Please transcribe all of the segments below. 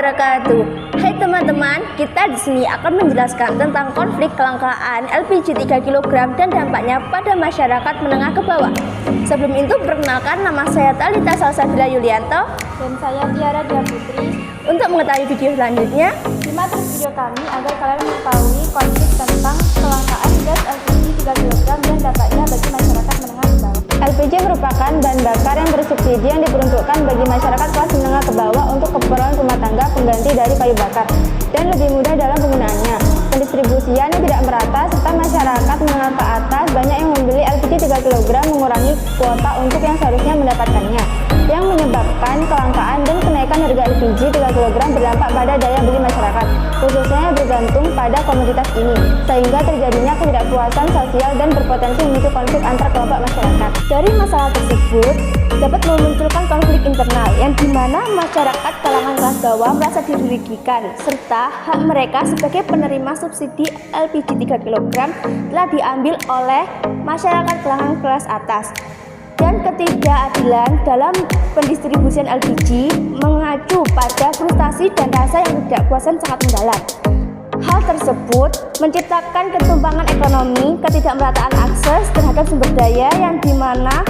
wabarakatuh. Hai teman-teman, kita di sini akan menjelaskan tentang konflik kelangkaan LPG 3 kg dan dampaknya pada masyarakat menengah ke bawah. Sebelum itu, perkenalkan, nama saya Talita Salsabila Yulianto dan saya Tiara Dia Putri. Untuk mengetahui video selanjutnya, simak terus video kami agar kalian mengetahui konflik tentang kelangkaan gas LPG 3 kg dan dampaknya bagi masyarakat menengah ke bawah. LPG merupakan bahan bakar yang bersubsidi yang diperuntukkan bagi masyarakat kelas menengah ke bawah untuk keperluan rumah tangga pengganti dari kayu bakar dan lebih mudah dalam penggunaannya. Pendistribusian yang tidak merata serta masyarakat menengah ke atas banyak yang membeli LPG 3 kg mengurangi kuota untuk yang seharusnya mendapatkannya, yang menyebabkan kelangkaan dan kenaikan harga LPG 3 kg berdampak pada daya beli masyarakat, khususnya yang bergantung pada komoditas ini, sehingga terjadinya ketidakpuasan sosial dan berpotensi memicu konflik antar kelompok masyarakat. Dari masalah tersebut dapat memunculkan konflik internal yang dimana masyarakat kalangan kelas bawah merasa dirugikan serta hak mereka sebagai penerima subsidi LPG 3 kg telah diambil oleh masyarakat kalangan kelas atas. Dan ketidakadilan dalam pendistribusian LPG mengacu pada frustasi dan rasa yang tidak puasan sangat mendalam. Hal tersebut menciptakan ketimpangan ekonomi, ketidakmerataan akses terhadap sumber daya yang dimana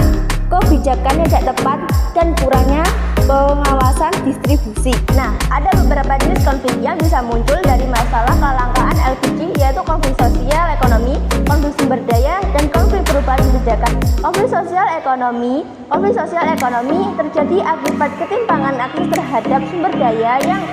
kebijakan yang tidak tepat dan kurangnya pengawasan distribusi. Nah, ada beberapa jenis konflik yang bisa muncul dari masalah kelangkaan LPG, yaitu konflik sosial ekonomi, konflik sumber daya, dan konflik perubahan kebijakan. Konflik sosial ekonomi terjadi akibat ketimpangan akses terhadap sumber daya yang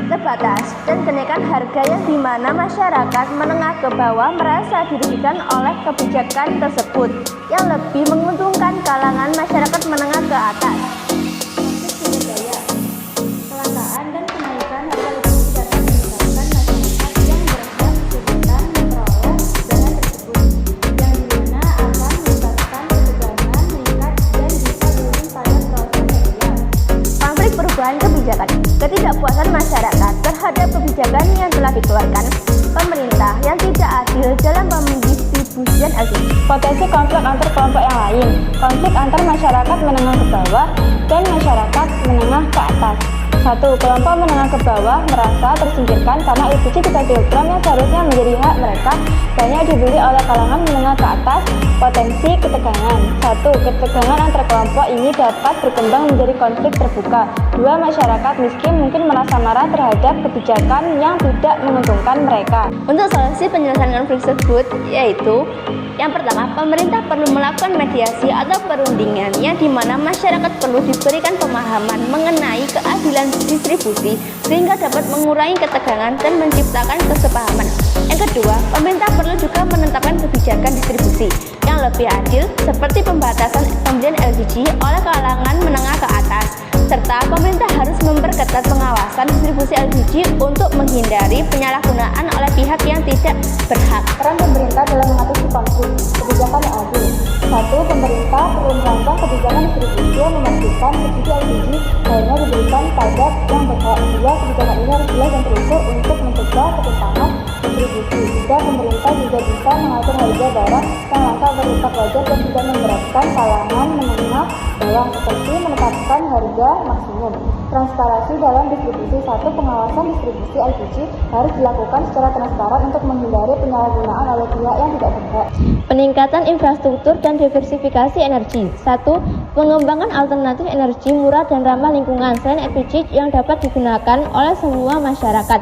terbatas dan kenaikan harga yang dimana masyarakat menengah ke bawah merasa dirugikan oleh kebijakan tersebut yang lebih menguntungkan kalangan masyarakat menengah ke atas. Konflik sumber daya, kelangkaan dan kenaikan harga LPG dapat menyebabkan masyarakat yang berhak kesulitan memperoleh bahan tersebut, yang dimana akan menyebabkan ketegangan meningkat dan bisa turun pada proses sosial. Konflik perubahan kebijakan, ketidakpuasan masyarakat terhadap kebijakan yang telah dikeluarkan pemerintah yang tidak adil dalam pendistribusian LPG. Potensi konflik antar kelompok yang lain, konflik antar masyarakat menengah ke bawah dan masyarakat menengah ke atas. 1. Kelompok menengah ke bawah merasa tersingkirkan karena LPG 3 kg yang seharusnya menjadi hak mereka banyak dibeli oleh kalangan menengah ke atas. Potensi ketegangan. 1. Ketegangan antar kelompok ini dapat berkembang menjadi konflik terbuka. 2. Masyarakat miskin mungkin merasa marah terhadap kebijakan yang tidak menguntungkan mereka. Untuk solusi penyelesaian konflik tersebut yaitu yang pertama, pemerintah perlu melakukan mediasi atau perundingan yang dimana masyarakat perlu diberikan pemahaman mengenai keadilan distribusi sehingga dapat mengurangi ketegangan dan menciptakan kesepahaman. Yang kedua, pemerintah perlu juga menetapkan kebijakan distribusi yang lebih adil seperti pembatasan pembelian LPG oleh kalangan menengah ke atas, serta pemerintah harus memperketat pengawasan distribusi LPG untuk menghindari penyalahgunaan oleh pihak yang tidak berhak. Peran pemerintah dalam mengatasi konflik kebijakan yang adil. 1. Pemerintah perlu merancang kebijakan distribusi yang memastikan subsidi LPG hanya diberikan pada yang berhak. 2. Kebijakan ini harus jelas dan terukur untuk mencegah ketimpangan distribusi. 3. Pemerintah juga bisa mengatur harga barang yang langka agar tetap wajar dan tidak memberatkan kalangan menengah bawah, seperti menetapkan harga maksimum. Transparansi dalam distribusi. 1. Pengawasan distribusi LPG harus dilakukan secara transparan untuk menghindari penyalahgunaan oleh pihak yang tidak berhak. Peningkatan infrastruktur dan diversifikasi energi. 1. Mengembangkan alternatif energi murah dan ramah lingkungan selain LPG yang dapat digunakan oleh semua masyarakat.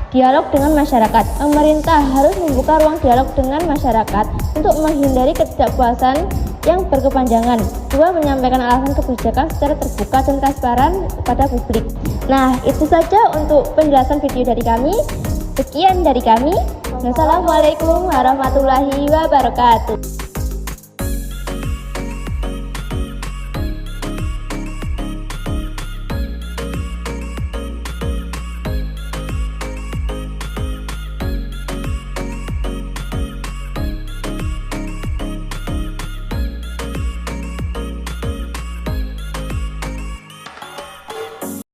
Dialog dengan masyarakat. Pemerintah harus membuka ruang dialog dengan masyarakat untuk menghindari ketidakpuasan yang berkepanjangan. 2. Menyampaikan alasan kebijakan secara terbuka dan transparan kepada publik. Nah, itu saja untuk penjelasan video dari kami. Sekian dari kami. Wassalamualaikum warahmatullahi wabarakatuh.